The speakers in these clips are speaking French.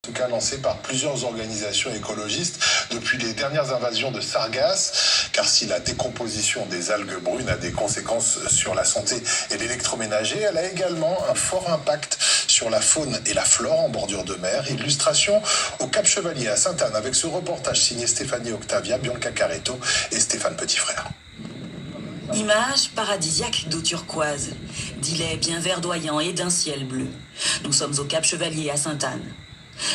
En tout cas lancé par plusieurs organisations écologistes depuis les dernières invasions de sargasses, car si la décomposition des algues brunes a des conséquences sur la santé et l'électroménager, elle a également un fort impact sur la faune et la flore en bordure de mer. Illustration au Cap Chevalier à Sainte-Anne avec ce reportage signé Stéphanie Octavia, Bianca Caretto et Stéphane Petitfrère. Image paradisiaque d'eau turquoise, d'îlets bien verdoyants et d'un ciel bleu. Nous sommes au Cap Chevalier à Sainte-Anne.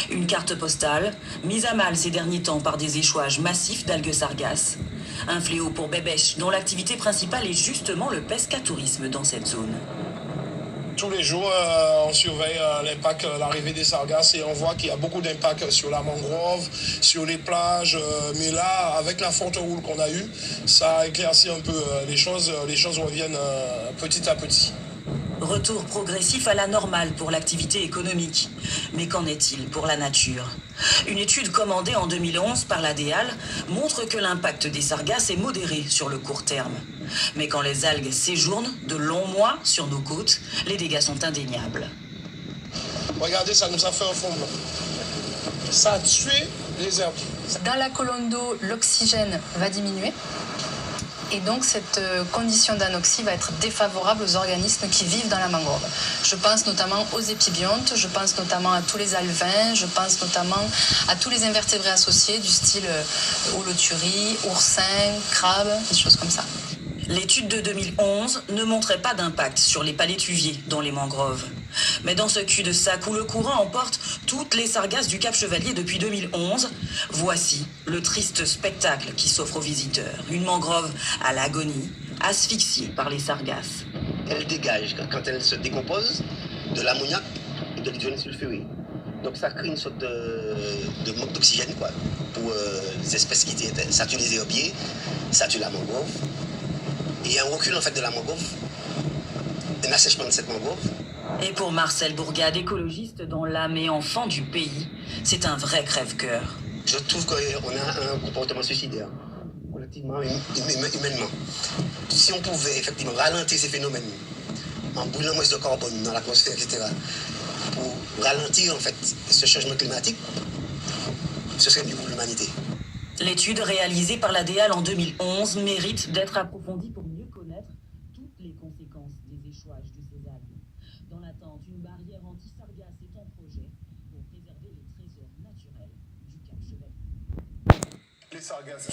Une carte postale, mise à mal ces derniers temps par des échouages massifs d'algues sargasses. Un fléau pour Bébèche, dont l'activité principale est justement le pescatourisme dans cette zone. Tous les jours, on surveille l'impact, l'arrivée des sargasses et on voit qu'il y a beaucoup d'impact sur la mangrove, sur les plages. Mais là, avec la forte houle qu'on a eue, ça a éclairci un peu les choses reviennent petit à petit. Retour progressif à la normale pour l'activité économique. Mais qu'en est-il pour la nature? Une étude commandée en 2011 par la DEAL montre que l'impact des sargasses est modéré sur le court terme. Mais quand les algues séjournent de longs mois sur nos côtes, les dégâts sont indéniables. Regardez, ça nous a fait un fond blanc. Ça a tué les herbes. Dans la colonne d'eau, l'oxygène va diminuer. Et donc, cette condition d'anoxie va être défavorable aux organismes qui vivent dans la mangrove. Je pense notamment aux épibiontes, je pense notamment à tous les alevins, je pense notamment à tous les invertébrés associés du style holoturie, oursins, crabes, des choses comme ça. L'étude de 2011 ne montrait pas d'impact sur les palétuviers dans les mangroves. Mais dans ce cul-de-sac où le courant emporte toutes les sargasses du Cap Chevalier depuis 2011, voici le triste spectacle qui s'offre aux visiteurs. Une mangrove à l'agonie, asphyxiée par les sargasses. Elle dégage, quand elle se décompose, de l'ammoniac et de l'hydrogène sulfuré. Donc ça crée une sorte de manque d'oxygène quoi, pour les espèces qui étaient. Ça tue les herbiers, ça tue la mangrove. Et il y a un recul en fait de la mangrove, un assèchement de cette mangrove. Et pour Marcel Bourgade, écologiste dans l'âme et enfant du pays, c'est un vrai crève-cœur. Je trouve qu'on a un comportement suicidaire, collectivement, humainement. Si on pouvait effectivement ralentir ces phénomènes, en brûlant moins de carbone dans l'atmosphère, etc., pour ralentir en fait ce changement climatique, ce serait mieux pour l'humanité. L'étude réalisée par la DEAL en 2011 mérite d'être approfondie pour mieux connaître toutes les conséquences des échouages de ces algues. Dans l'attente, une barrière anti-sargasse est en projet pour préserver les trésors naturels du Cap Chevalier. Les sargasses